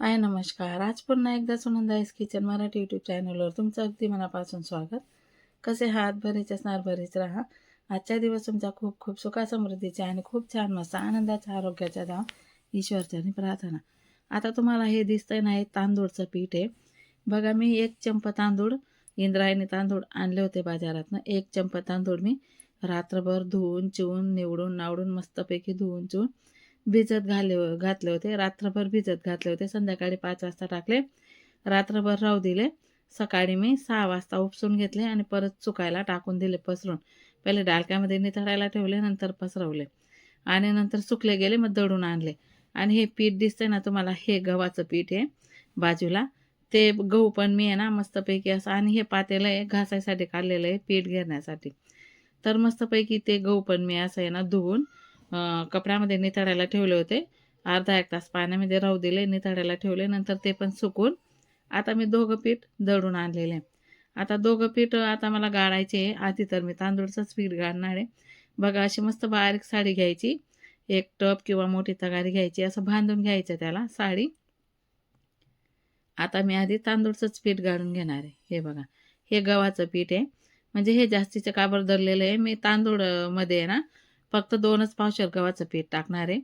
हाय नमस्कार. आज पुन्हा एकदा सुनंदाईस किचन मराठी यूट्यूब चॅनलवर तुमचं अगदी मनापासून स्वागत. कसे आहात? बरेच असणार, बरेच राहा. आजचा दिवस तुमचा खूप खूप सुखासमृद्धीचा आणि खूप छान मस्त आनंदाच्या आरोग्याचा द्यावा ईश्वरचरणी प्रार्थना. आता तुम्हाला हे दिसतंय ना, हे तांदूळचं पीठ आहे. बघा, मी 1 चमचा तांदूळ, इंद्रायणी तांदूळ आणले होते बाजारातनं. 1 चमचा तांदूळ मी रात्रभर धुवून, चिवून, निवडून, नावडून मस्तपैकी धुवून, चिवून घातले होते. रात्रभर भिजत घातले होते. संध्याकाळी 5 वाजता टाकले. रात्रभर राहू दिले. सकाळी मी 6 वाजता उपसून घेतले आणि परत सुकायला टाकून दिले पसरून. पहिले डालक्यामध्ये निथळायला ठेवले, नंतर पसरवले आणि नंतर सुकले गेले. मग दळून आणले. आणि हे पीठ दिसतंय ना तुम्हाला, हे गव्हाचं पीठ आहे बाजूला. ते गहू पण मी आहे ना मस्तपैकी असं, आणि हे पातेलं आहे घासायसाठी काढलेलं आहे पीठ घेण्यासाठी. तर मस्तपैकी ते गहू पण मी असं आहे ना धुवून कपड्यामध्ये निथळायला ठेवले होते. अर्धा 1 तास पाण्यामध्ये राहू दिले, निथळायला ठेवले. नंतर ते पण सुकून आता मी दोघं पीठ दळून आणलेले आहे. आता दोघं पीठ आता मला गाळायचे आहे. आधी तर मी तांदूळचंच पीठ गाळणार आहे. बघा, अशी मस्त बारीक साडी घ्यायची, एक टप किंवा मोठी तगारी घ्यायची, असं बांधून घ्यायचं त्याला साडी. आता मी आधी तांदूळचंच पीठ गाळून घेणार आहे. हे बघा, हे गव्हाचं पीठ आहे. म्हणजे हे जास्तीचं काबर दळलेलं आहे मी. मध्ये आहे ना फक्त 2च पावशेर गव्हाचं पीठ टाकणार आहे.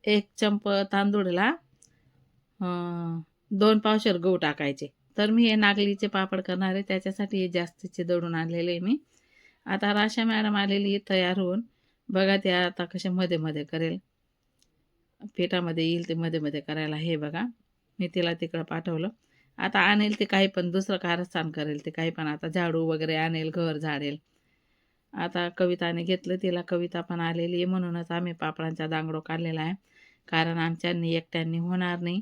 1 चमच तांदूळला 2 पावशेर गहू टाकायचे. तर मी हे नागलीचे पापड करणार आहे, त्याच्यासाठी हे जास्तीचे दळून आणलेले आहे मी. आता राशा मॅडम आलेली आहे तयार होऊन. बघा, ते आता कसे मध्ये मध्ये करेल, पिठामध्ये येईल ते मध्ये मध्ये करायला. हे बघा, मी तिला तिकडं पाठवलं. आता आणेल ते काही पण दुसरं कारस्थान करेल ते काही पण. आता झाडू वगैरे आणेल, घर झाडेल. आता कविताने घेतलं तिला, कविता पण आलेली आहे. म्हणूनच आम्ही पापडांचा दांगडो काढलेला आहे, कारण आमच्यांनी एकट्यांनी होणार नाही.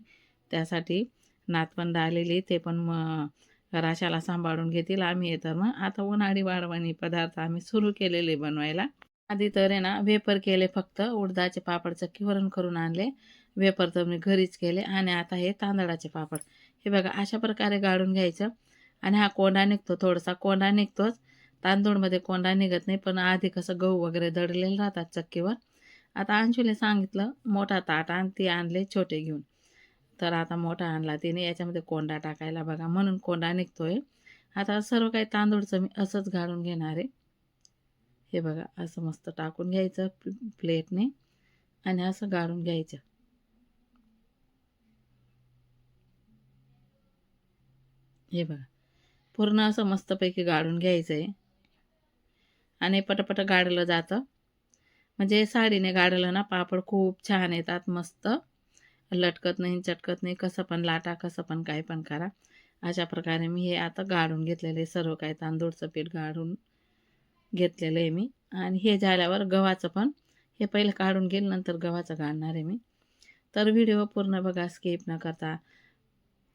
त्यासाठी नातवंड आलेली, ते पण मग राशाला सांभाळून घेतील. आम्ही येतं मग आता उन्हाळी वाळवणी पदार्थ आम्ही सुरू केलेले बनवायला. आधी तर आहे ना वेपर केले, फक्त उडदाचे पापड चक्कीवरून करून आणले. वेपर तर मी घरीच केले. आणि आता हे तांदळाचे पापड. हे बघा, अशा प्रकारे गाळून घ्यायचं. आणि हा कोंडा निघतो, थोडासा कोंडा निघतोच. तांदूळमध्ये कोंडा निघत नाही, पण आधी कसं गहू वगैरे दळलेले राहतात चक्कीवर. आता अंशूले सांगितलं मोठा ताट आण, ती आणले छोटे घेऊन. तर आता मोठा आणला तिने, याच्यामध्ये कोंडा टाकायला बघा, म्हणून कोंडा निघतोय. आता सर्व काही तांदूळचं मी असंच गाळून घेणार आहे. हे बघा, असं मस्त टाकून घ्यायचं प्लेटने आणि असं गाळून घ्यायचं. हे बघा, पूर्ण असं मस्तपैकी गाळून घ्यायचं आहे. आणि पटपट गाळलं जातं. म्हणजे साडीने गाळलं ना पापड खूप छान येतात, मस्त लटकत नाही, चटकत नाही. कसं पण लाटा, कसं पण काय पण करा. अशा प्रकारे मी हे आता गाळून घेतलेले सर्व काही तांदूळचं पीठ गाळून घेतलेलं आहे मी. आणि हे झाल्यावर गव्हाचं पण हे पहिलं काढून घेईल, नंतर गव्हाचं गाळणार आहे मी. तर व्हिडिओ पूर्ण बघा, स्किप न करता.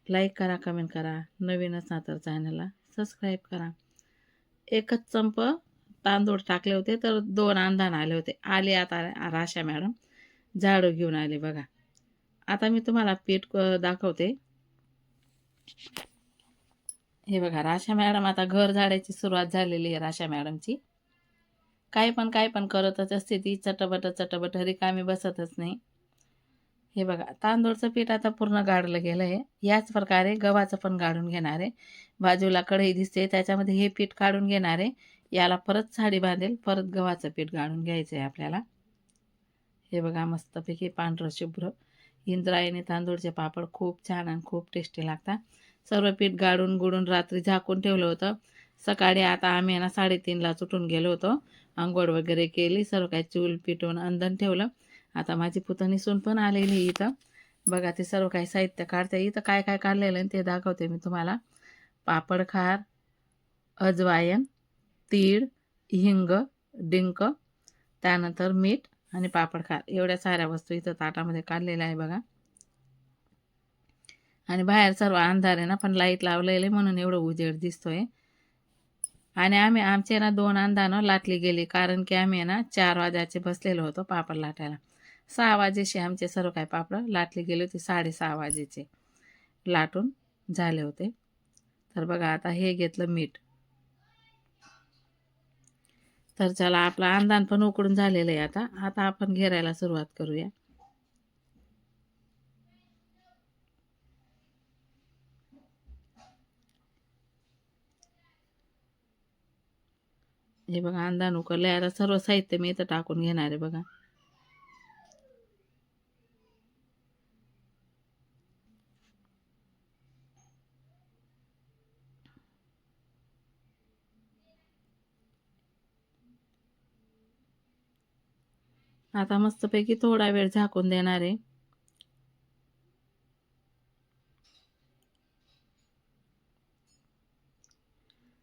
लाईक करा, कमेंट करा. नवीन असणार तर चॅनलला सबस्क्राईब करा. 1च चमच तांदूळ टाकले होते, तर 2 अंदाण आले होते. आले आता राशा मॅडम झाडू घेऊन आले बघा. आता मी तुम्हाला पीठ दाखवते. हे बघा, राशा मॅडम आता घर झाडायची सुरुवात झालेली आहे राशा मॅडमची. काय पण करतच असते ती, चटबट चटबट, रिकामी बसतच नाही. हे बघा, तांदूळचं पीठ आता पूर्ण गाळलं गेलं आहे. याच प्रकारे गव्हाचं पण गाळून घेणार आहे. बाजूला कढई दिसते, त्याच्यामध्ये हे पीठ काढून घेणार आहे. याला परत साडी बांधेल, परत गव्हाचं पीठ गाळून घ्यायचं आहे आपल्याला. हे बघा, मस्तपैकी पांढरं शुभ्र इंद्रायणी तांदूळचे पापड खूप छान आणि खूप टेस्टी लागतात. सर्व पीठ गाळून गुडून रात्री झाकून ठेवलं होतं. सकाळी आता आम्ही ना 3:30ला उठून गेलो होतो. अंघोळ वगैरे केली, सर्व काही चूल पिटून अंधण ठेवलं. आता माझी पुतणी सून पण आलेली इथं. बघा, ते सर्व काही साहित्य काढते. इथं काय काय काढलेलं आहे ते दाखवते मी तुम्हाला. पापड खार, अजवायन, तीळ, हिंग, डिंक, त्यानंतर मीठ आणि पापड खार, एवढ्या साऱ्या वस्तू इथं ताटामध्ये काढलेल्या आहे बघा. आणि बाहेर सर्व अंधार आहे ना, पण लाईट लावलेले म्हणून एवढं उजेड दिसतोय. आणि आमचे ना 2 अंधानं लाटली गेली, कारण की आम्ही ना 4 वाजायचे बसलेलो होतो पापड लाटायला. 6 वाजेशी आमचे सर्व काही पापड लाटले गेले होते. 6:30 वाजेचे लाटून झाले होते. तर बघा, आता हे घेतलं मीठ. तर चला, आपला अंदान पण उकडून झालेलं आहे. आता आपण घेरायला सुरुवात करूया. हे बघा अंदान उकळले. आता सर्व साहित्य मी इथं टाकून घेणार आहे बघा. आता मस्तपैकी थोडा वेळ झाकून देणार आहे.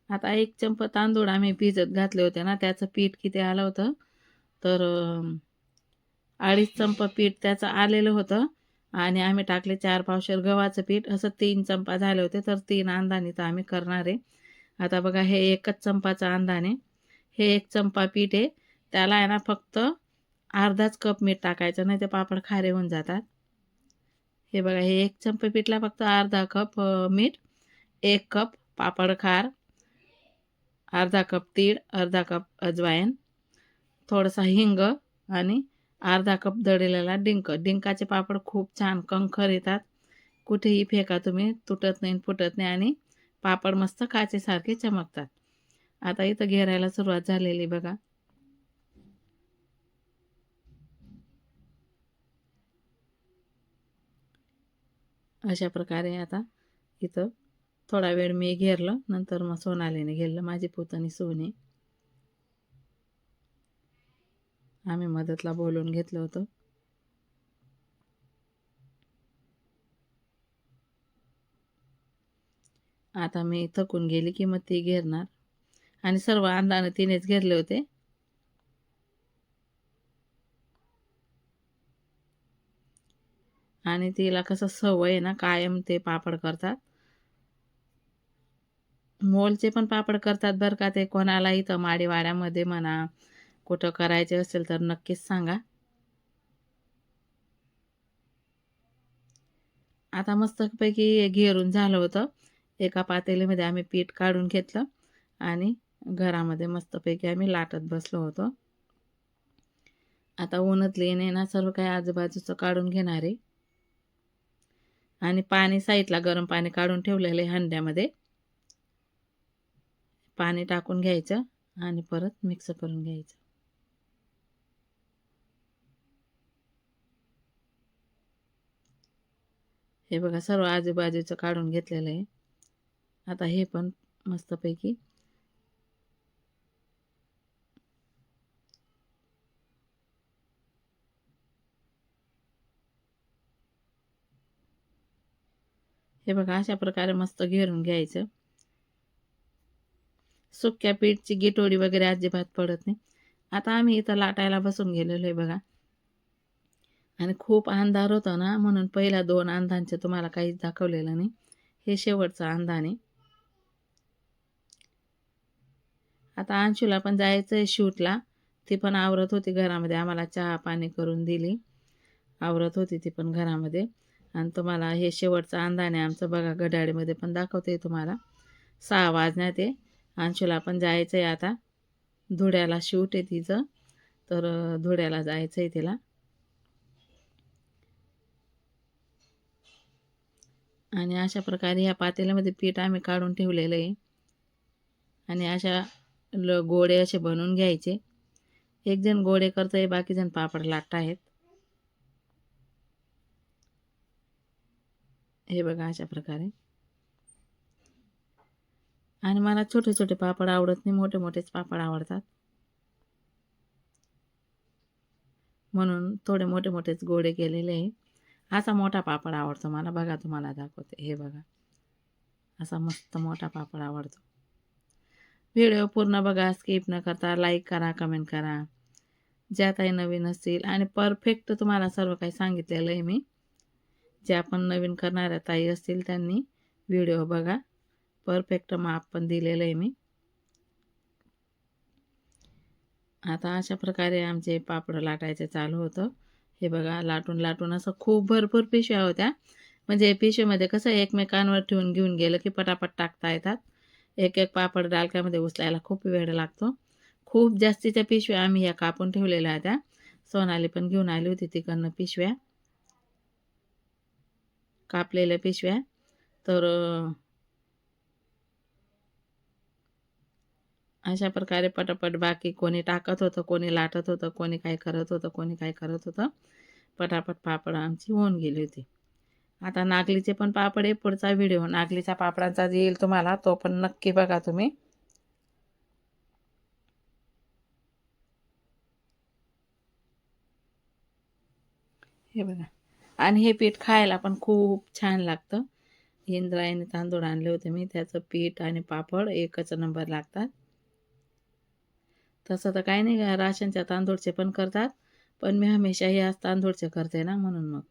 आता 1 चमचा तांदूळ आम्ही भिजत घातले होते ना, त्याचं पीठ किती आलं होतं, तर 2.5 चमचा पीठ त्याचं आलेलं होतं आणि आम्ही टाकले 4 पावशेर गव्हाचं पीठ, असं 3 चमचा झाले होते. तर 3 अंदाने तर आम्ही करणार आहे. आता बघा हे 1च चमचाचा अंदाने हे 1 चमचा पीठ आहे. त्याला आहे ना फक्त अर्धाच कप मीठ टाकायचं, नाही ते पापड खारे होऊन जातात. हे बघा हे 1 चमचा पीठला फक्त अर्धा कप मीठ, 1 कप पापड खार, अर्धा कप तीळ, अर्धा कप अजवाईन, थोडासा हिंग आणि अर्धा कप दळलेला डिंक. डिंकाचे पापड खूप छान खमखर येतात. कुठेही फेका तुम्ही, तुटत नाही, फुटत नाही आणि पापड मस्त काचेसारखे चमकतात. आता इथं घेरायला सुरुवात झालेली बघा. अशा प्रकारे आता इथं थोडा वेळ मी घेरलं, नंतर मग सोनालीने घेरलं, माझी पुतणी सोनी. आम्ही मदतला बोलवून घेतलं होतं. आता मी थकून गेली की मग ती घेरणार आणि सर्व अंदाने तिनेच घेरले होते. आणि तिला कसं सवय आहे ना, कायम ते पापड करतात. मोलचे पण पापड करतात बरं का ते. कोणाला इथं माडीवाड्यामध्ये म्हणा, कुठं करायचे असेल तर नक्कीच सांगा. आता मस्तपैकी घेरून झालं होतं. एका पातेलीमध्ये आम्ही पीठ काढून घेतलं आणि घरामध्ये मस्तपैकी आम्ही लाटत बसलो होतो. आता उन्हातलीने ना सर्व काही आजूबाजूचं काढून घेणार आहे. आणि पाणी साईडला गरम पाणी काढून ठेवलेलं आहे हंड्यामध्ये. पाणी टाकून घ्यायचं आणि परत मिक्स करून घ्यायचं. हे बघा सर्व आजूबाजूचं काढून घेतलेलं आहे. आता हे पण मस्तपैकी हे बघा अशा प्रकारे मस्त घेरून घ्यायचं. सुक्या पीठची गिटोडी वगैरे अजिबात पडत नाही. आता आम्ही इथं लाटायला बसून गेलेलो आहे बघा. आणि खूप अंधार होता ना, म्हणून पहिला 2 अंधांचे तुम्हाला काहीच दाखवलेलं नाही. हे शेवटचा अंधान आहे. आता अंशूला पण जायचं आहे शूटला. ती पण आवरत होती घरामध्ये. आम्हाला चहा पाणी करून दिली. आवरत होती ती पण घरामध्ये. आणि तुम्हाला हे शेवटचं अंधान आहे आमचं बघा, घड्याळीमध्ये पण दाखवते तुम्हाला. 6 वाजण्यात आहे. अंशूला पण जायचं आहे आता. धुळ्याला शूट आहे तिचं. तर धुळ्याला जायचं आहे तिला. आणि अशा प्रकारे ह्या पातेल्यामध्ये पीठ आम्ही काढून ठेवलेलं आहे. आणि अशा गोळे असे बनवून घ्यायचे. एक जण गोळे करतोय, बाकी जण पापड लाटत आहेत. हे बघा अशा प्रकारे. आणि मला छोटे छोटे पापड आवडत नाही, मोठे मोठेच पापड आवडतात. म्हणून थोडे मोठे मोठेच गोळे केलेले आहे. असा मोठा पापड आवडतो मला. बघा तुम्हाला दाखवते. हे बघा असा मस्त मोठा पापड आवडतो. व्हिडिओ पूर्ण बघा, स्किप न करता. लाईक करा, कमेंट करा. ज्या काही नवीन असतील आणि परफेक्ट तुम्हाला सर्व काही सांगितलेलं आहे मी. ज्या पण नवीन करणाऱ्या ताई असतील त्यांनी व्हिडिओ बघा. परफेक्ट माप पण दिलेलं आहे मी. आता अशा प्रकारे आमचे पापड लाटायचे चालू होतं. हे बघा लाटून लाटून असं खूप भरपूर पिशव्या होत्या. म्हणजे पिशवीमध्ये कसं एकमेकांवर ठेवून घेऊन गेलं की पटापट टाकता येतात. एक एक पापड डालक्यामध्ये उचलायला खूप वेळ लागतो. खूप जास्तीच्या पिशव्या आम्ही या कापून ठेवलेल्या होत्या. सोनाली पण घेऊन आली होती तिकडनं पिशव्या, कापलेल्या पिशव्या. तर अशा प्रकारे पटापट बाकी कोणी टाकत होतं, कोणी लाटत होतं, कोणी काय करत होतं, कोणी काय करत होतं. पटापट पापड आमची होऊन गेली होती. आता नागलीचे पण पापड आहे. पुढचा व्हिडिओ नागलीच्या पापडांचा येईल तुम्हाला, तो पण नक्की बघा तुम्ही. हे बघा. आणि हे पीठ खायला पण खूप छान लागतं. इंद्रायणी तांदूळ आणले होते मी, त्याचं पीठ आणि पापड एकच नंबर लागतात. तसं तर काही नाही, राशनच्या तांदूळचे पण करतात, पण मी हमेशा याच तांदूळचे करते ना, म्हणून मग.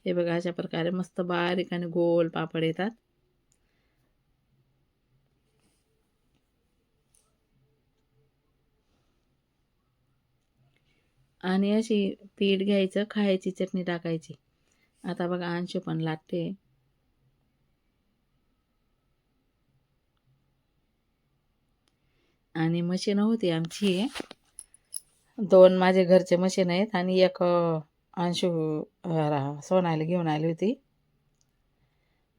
हे बघा, अशा प्रकारे मस्त बारीक आणि गोल पापड येतात. आणि अशी पीठ घ्यायचं, खायची चटणी टाकायची. आता बघा अंशू पण लाटते. आणि मशीन होती आमची, 2 माझे घरचे मशीन आहेत आणि एक अंशू सोनायला घेऊन आली होती.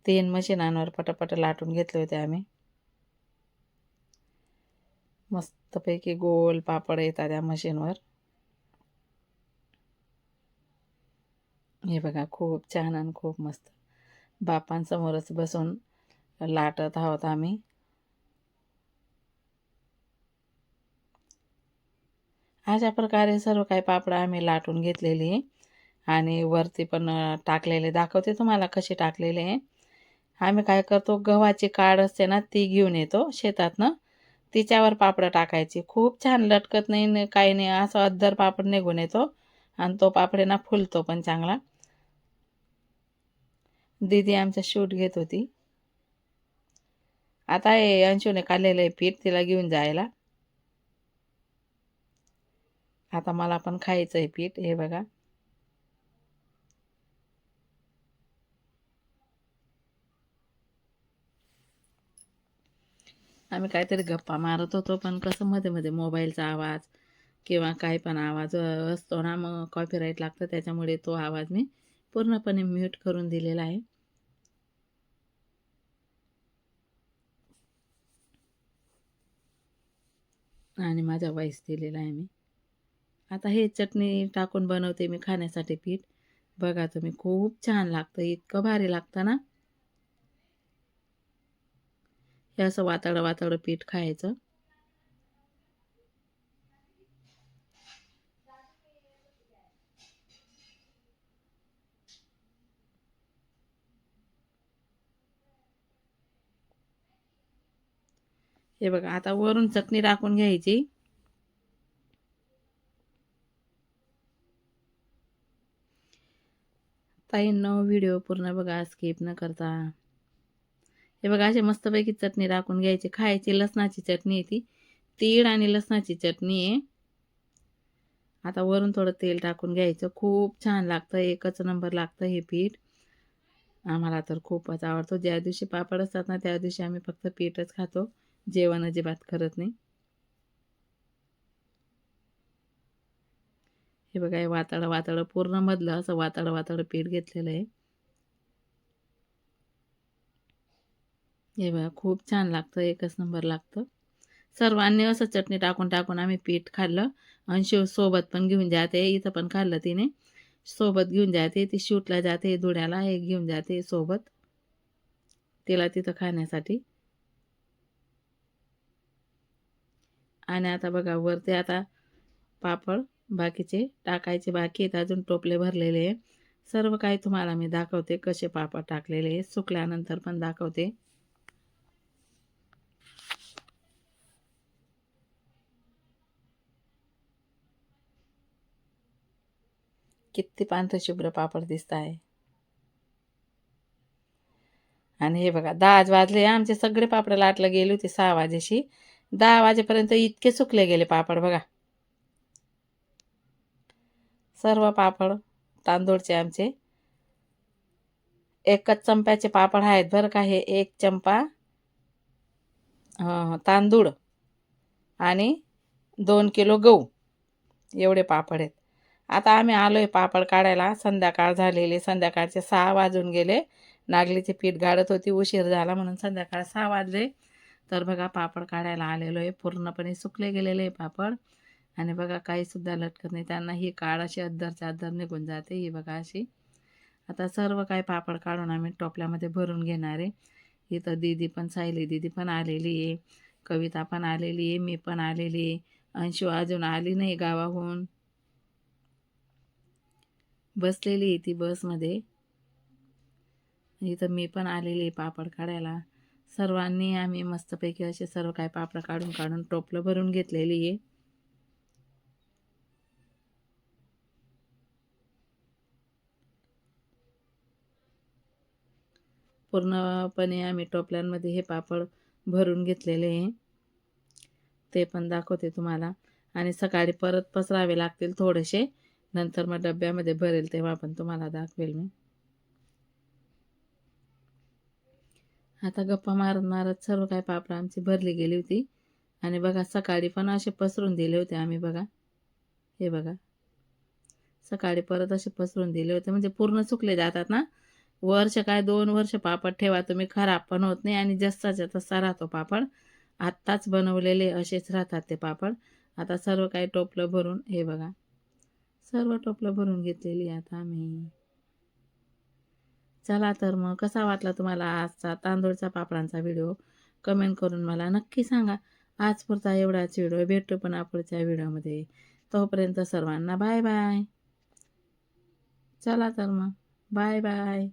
3 मशीनांवर पटापट लाटून घेतले होते आम्ही. मस्तपैकी गोल पापड येतात त्या मशीनवर. हे बघा, खूप छान आणि खूप मस्त. बापांसमोरच बसून लाटत आहोत आम्ही. अशा प्रकारे सर्व काही पापड आम्ही लाटून घेतलेली आहे आणि वरती पण टाकलेले दाखवते तुम्हाला कसे टाकलेले आहे. आम्ही काय करतो, गव्हाची काड असते ना, ती घेऊन येतो शेतातनं, तिच्यावर पापड टाकायची. खूप छान लटकत नाही, काही नाही, असं अद्दर पापड निघून येतो आणि तो पापड ना फुलतो पण चांगला. दीदी आमचा शूट घेत होती. आता हे अंशूने काढलेलं आहे पीठ तिला घेऊन जायला. आता मला पण खायचं आहे पीठ. हे बघा, आम्ही काहीतरी गप्पा मारत होतो, पण कसं मध्ये मध्ये मोबाईलचा आवाज किंवा काही पण आवाज असतो ना, मग कॉपीराईट लागतं, त्याच्यामुळे तो आवाज मी पूर्णपणे म्यूट करून दिलेला आहे. आणि माझा वॉइस दिलेला आहे मी. आता हे चटणी टाकून बनवते मी खाण्यासाठी पीठ. बघा तुम्ही, खूप छान लागतं, इतकं भारी लागतं ना. हे असं वातडं वातडं पीठ खायचं. हे बघा, आता वरून चटणी टाकून घ्यायची. ताईंनो, व्हिडिओ पूर्ण बघा, स्किप न करता. हे बघा, अशी मस्तपैकी चटणी टाकून घ्यायची, खायची. लसणाची चटणी आहे ती, तीळ आणि लसणाची चटणी आहे. आता वरून थोडं तेल टाकून घ्यायचं. खूप छान लागतं, एकच नंबर लागतं हे पीठ. आम्हाला तर खूपच आवडतो. ज्या दिवशी पापड असतात ना, त्या दिवशी आम्ही फक्त पीठच खातो, जेवण अजिबात करत नाही. हे बघा, हे वातडं वातडं पूर्ण मधलं असं वातडं वातडं पीठ घेतलेलं आहे. हे बघा, खूप छान लागतं, एकच नंबर लागतं. सर्वांनी असं चटणी टाकून टाकून आम्ही पीठ खाल्लं. आणि सोबत पण घेऊन जाते, इथं पण खाल्लं तिने. सोबत घेऊन जाते, ती शूटला जाते धुळ्याला, हे घेऊन जाते सोबत तिला तिथं खाण्यासाठी. आणि आता बघा, वरती आता पापड बाकीचे टाकायचे बाकी आहेत, अजून टोपले भरलेले आहे. सर्व काही तुम्हाला मी दाखवते, कसे पापड टाकलेले आहे, सुकल्यानंतर पण दाखवते. किती पांढरे शुभ्र पापड दिसत आहे. आणि हे बघा, 10 वाजले, आमचे सगळे पापड लाटला गेले होते 6 वाजेशी. 10 वाजेपर्यंत इतके सुकले गेले पापड बघा. सर्व पापड तांदूळचे आमचे. एकच चंप्याचे पापड आहेत बरं का हे. 1 चंपा तांदूळ आणि 2 किलो गहू, एवढे पापड आहेत. आता आम्ही आलोय पापड काढायला. संध्याकाळ झालेली, संध्याकाळचे 6 वाजून गेले. नागलीचे पीठ गाळत होती, उशीर झाला म्हणून संध्याकाळ 6 वाजले. तर बघा पापड काढायला आलेलो आहे. पूर्णपणे सुकले गेलेले आहे पापड आणि बघा काहीसुद्धा लटकत नाही. त्यांना ही काळ अशी अद्दरच्या अद्दर निघून जाते. ही बघा अशी. आता सर्व काही पापड काढून आम्ही टोपल्यामध्ये भरून घेणार आहे. इथं दीदी पण, सायली दीदी पण आलेली आहे, कविता पण आलेली आहे, मी पण आलेली आहे. अंशू अजून आली नाही गावाहून, बसलेली आहे ती बसमध्ये. इथं मी पण आलेली आहे पापड काढायला. सर्वांनी आम्ही मस्तपैकी असे सर्व काही पापड काढून काढून टोपलं भरून घेतलेली आहे. पूर्णपणे आम्ही टोपल्यांमध्ये हे पापड भरून घेतलेले आहे. ते पण दाखवते तुम्हाला. आणि सकाळी परत पसरावे लागतील थोडेसे, नंतर मग डब्यामध्ये भरेल तेव्हा पण तुम्हाला दाखवेल मी. आता गप्पा मारत मारत सर्व काही पापड आमची भरली गेली होती. आणि बघा सकाळी पण असे पसरून दिले होते आम्ही बघा. हे बघा, सकाळी परत असे पसरून दिले होते, म्हणजे पूर्ण सुकले जातात ना. वर्ष काय 2 वर्ष पापड ठेवा तुम्ही, खराब पण होत नाही आणि जसाच्या तसा राहतो पापड. आत्ताच बनवलेले असेच राहतात ते पापड. आता सर्व काही टोपलं भरून, हे बघा सर्व टोपलं भरून घेतलेली आता आम्ही. चला तर मग कसा वाटला तुम्हाला आजचा तांदूळचा पापडांचा व्हिडिओ, कमेंट करून मला नक्की सांगा. आज पुरता एवढाच व्हिडिओ. भेटू पुन्हा पुढच्या व्हिडिओमध्ये. तोपर्यंत सर्वांना बाय बाय. चला तर मग बाय बाय.